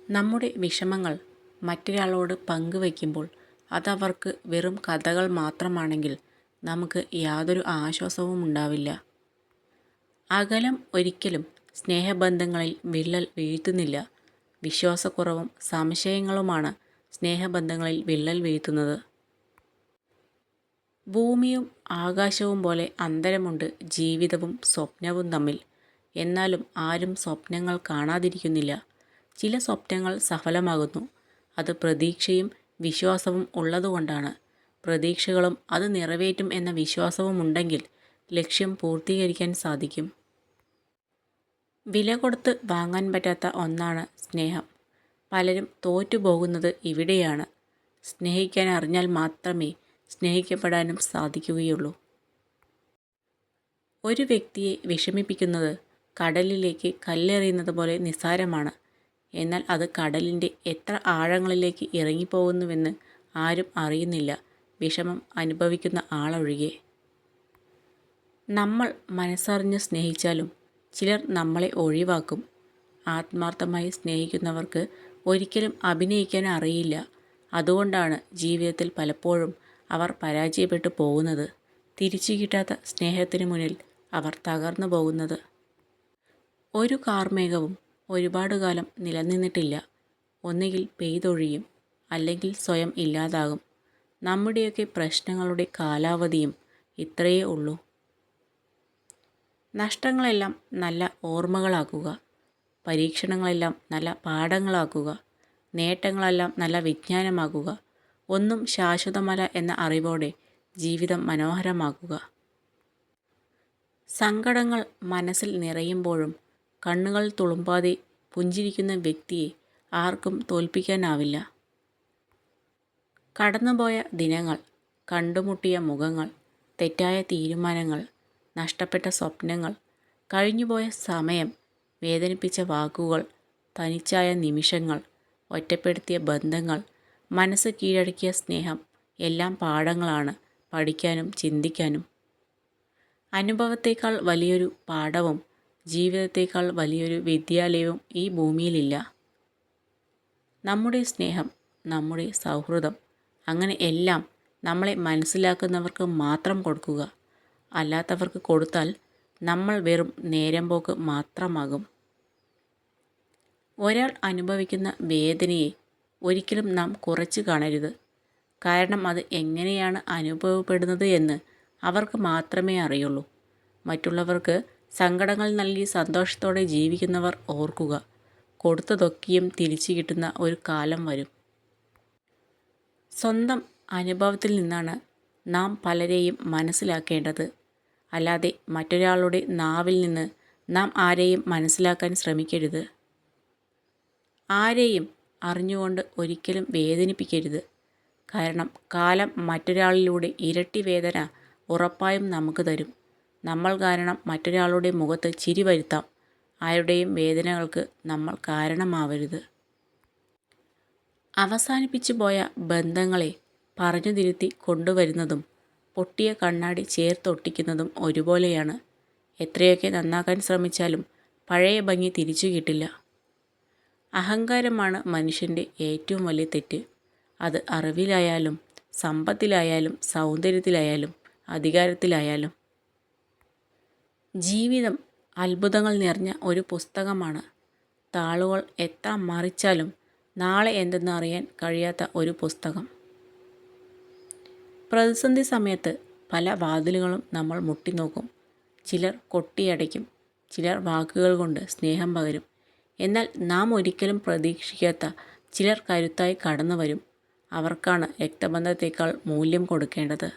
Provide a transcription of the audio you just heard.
നമ്മുടെ വിഷമങ്ങൾ മറ്റൊരാളോട് പങ്കുവയ്ക്കുമ്പോൾ അതവർക്ക് വെറും കഥകൾ മാത്രമാണെങ്കിൽ നമുക്ക് യാതൊരു ആശ്വാസവും ഉണ്ടാവില്ല. അകലം ഒരിക്കലും സ്നേഹബന്ധങ്ങളിൽ വിള്ളൽ വീഴ്ത്തുന്നില്ല. വിശ്വാസക്കുറവും സംശയങ്ങളുമാണ് സ്നേഹബന്ധങ്ങളിൽ വിള്ളൽ വീഴ്ത്തുന്നത്. ഭൂമിയും ആകാശവും പോലെ അന്തരമുണ്ട് ജീവിതവും സ്വപ്നവും തമ്മിൽ. എന്നാലും ആരും സ്വപ്നങ്ങൾ കാണാതിരിക്കുന്നില്ല. ചില സ്വപ്നങ്ങൾ സഫലമാകുന്നു. അത് പ്രതീക്ഷയും വിശ്വാസവും ഉള്ളതുകൊണ്ടാണ്. പ്രതീക്ഷകളും അത് നിറവേറ്റും എന്ന വിശ്വാസവും ഉണ്ടെങ്കിൽ ലക്ഷ്യം പൂർത്തീകരിക്കാൻ സാധിക്കും. വില കൊടുത്ത് വാങ്ങാൻ പറ്റാത്ത ഒന്നാണ് സ്നേഹം. പലരും തോറ്റുപോകുന്നത് ഇവിടെയാണ്. സ്നേഹിക്കാൻ അറിഞ്ഞാൽ മാത്രമേ സ്നേഹിക്കപ്പെടാനും സാധിക്കുകയുള്ളൂ. ഒരു വ്യക്തിയെ വിഷമിപ്പിക്കുന്നത് കടലിലേക്ക് കല്ലെറിയുന്നത് പോലെ നിസ്സാരമാണ്. എന്നാൽ അത് കടലിൻ്റെ എത്ര ആഴങ്ങളിലേക്ക് ഇറങ്ങിപ്പോകുന്നുവെന്ന് ആരും അറിയുന്നില്ല, വിഷമം അനുഭവിക്കുന്ന ആളൊഴികെ. നമ്മൾ മനസ്സറിഞ്ഞ് സ്നേഹിച്ചാലും ചിലർ നമ്മളെ ഒഴിവാക്കും. ആത്മാർത്ഥമായി സ്നേഹിക്കുന്നവർക്ക് ഒരിക്കലും അഭിനയിക്കാൻ അറിയില്ല. അതുകൊണ്ടാണ് ജീവിതത്തിൽ പലപ്പോഴും അവർ പരാജയപ്പെട്ടു പോകുന്നത്. തിരിച്ചു കിട്ടാത്ത സ്നേഹത്തിന് മുന്നിൽ അവർ തകർന്നു പോകുന്നത്. ഒരു കാർമേഘവും ഒരുപാട് കാലം നിലനിന്നിട്ടില്ല. ഒന്നുകിൽ പെയ്തൊഴിയും, അല്ലെങ്കിൽ സ്വയം ഇല്ലാതാകും. നമ്മുടെയൊക്കെ പ്രശ്നങ്ങളുടെ കാലാവധിയും ഇത്രയേ ഉള്ളൂ. നഷ്ടങ്ങളെല്ലാം നല്ല ഓർമ്മകളാക്കുക. പരീക്ഷണങ്ങളെല്ലാം നല്ല പാഠങ്ങളാക്കുക. നേട്ടങ്ങളെല്ലാം നല്ല വിജ്ഞാനമാക്കുക. ഒന്നും ശാശ്വതമല്ല എന്ന അറിവോടെ ജീവിതം മനോഹരമാക്കുക. സങ്കടങ്ങൾ മനസ്സിൽ നിറയുമ്പോഴും കണ്ണുകൾ തുളുമ്പാതെ പുഞ്ചിരിക്കുന്ന വ്യക്തിയെ ആർക്കും തോൽപ്പിക്കാനാവില്ല. കടന്നുപോയ ദിനങ്ങൾ, കണ്ടുമുട്ടിയ മുഖങ്ങൾ, തെറ്റായ തീരുമാനങ്ങൾ, നഷ്ടപ്പെട്ട സ്വപ്നങ്ങൾ, കഴിഞ്ഞുപോയ സമയം, വേദനിപ്പിച്ച വാക്കുകൾ, തനിച്ചായ നിമിഷങ്ങൾ, ഒറ്റപ്പെടുത്തിയ ബന്ധങ്ങൾ, മനസ്സ് കീഴടക്കിയ സ്നേഹം എല്ലാം പാഠങ്ങളാണ്, പഠിക്കാനും ചിന്തിക്കാനും. അനുഭവത്തേക്കാൾ വലിയൊരു പാഠവും ജീവിതത്തേക്കാൾ വലിയൊരു വിദ്യാലയവും ഈ ഭൂമിയിലില്ല. നമ്മുടെ സ്നേഹം, നമ്മുടെ സൗഹൃദം, അങ്ങനെ എല്ലാം നമ്മളെ മനസ്സിലാക്കുന്നവർക്ക് മാത്രം കൊടുക്കുക. അല്ലാത്തവർക്ക് കൊടുത്താൽ നമ്മൾ വെറും നേരമ്പോക്ക് മാത്രമാകും. ഒരാൾ അനുഭവിക്കുന്ന വേദനയെ ഒരിക്കലും നാം കുറച്ച് കാണരുത്. കാരണം അത് എങ്ങനെയാണ് അനുഭവപ്പെടുന്നത് എന്ന് അവർക്ക് മാത്രമേ അറിയുള്ളൂ. മറ്റുള്ളവർക്ക് സങ്കടങ്ങൾ നൽകി സന്തോഷത്തോടെ ജീവിക്കുന്നവർ ഓർക്കുക, കൊടുത്തതൊക്കെയും തിരിച്ചു കിട്ടുന്ന ഒരു കാലം വരും. സ്വന്തം അനുഭവത്തിൽ നിന്നാണ് നാം പലരെയും മനസ്സിലാക്കേണ്ടത്. അല്ലാതെ മറ്റൊരാളുടെ നാവിൽ നിന്ന് നാം ആരെയും മനസ്സിലാക്കാൻ ശ്രമിക്കരുത്. ആരെയും അറിഞ്ഞുകൊണ്ട് ഒരിക്കലും വേദനിപ്പിക്കരുത്. കാരണം കാലം മറ്റൊരാളിലൂടെ ഇരട്ടി വേദന ഉറപ്പായും നമുക്ക് തരും. നമ്മൾ കാരണം മറ്റൊരാളുടെ മുഖത്ത് ചിരി വരുത്താം. ആരുടെയും വേദനകൾക്ക് നമ്മൾ കാരണമാവരുത്. അവസാനിപ്പിച്ചു പോയ ബന്ധങ്ങളെ പറഞ്ഞു തിരുത്തി കൊണ്ടുവരുന്നതും പൊട്ടിയ കണ്ണാടി ചേർത്തൊട്ടിക്കുന്നതും ഒരുപോലെയാണ്. എത്രയൊക്കെ നന്നാക്കാൻ ശ്രമിച്ചാലും പഴയ ഭംഗി തിരിച്ചു കിട്ടില്ല. അഹങ്കാരമാണ് മനുഷ്യൻ്റെ ഏറ്റവും വലിയ തെറ്റ്. അത് അറിവിലായാലും സമ്പത്തിലായാലും സൗന്ദര്യത്തിലായാലും അധികാരത്തിലായാലും. ജീവിതം അത്ഭുതങ്ങൾ നിറഞ്ഞ ഒരു പുസ്തകമാണ്. താളുകൾ എത്ര മറിച്ചാലും നാളെ എന്തെന്ന് അറിയാൻ കഴിയാത്ത ഒരു പുസ്തകം. പ്രതിസന്ധി സമയത്ത് പല വാതിലുകളും നമ്മൾ മുട്ടിനോക്കും. ചിലർ കൊട്ടിയടയ്ക്കും, ചിലർ വാക്കുകൾ കൊണ്ട് സ്നേഹം പകരും. എന്നാൽ നാം ഒരിക്കലും പ്രതീക്ഷിക്കാത്ത ചിലർ കരുത്തായി കടന്നു വരും. അവർക്കാണ് രക്തബന്ധത്തേക്കാൾ മൂല്യം കൊടുക്കേണ്ടത്.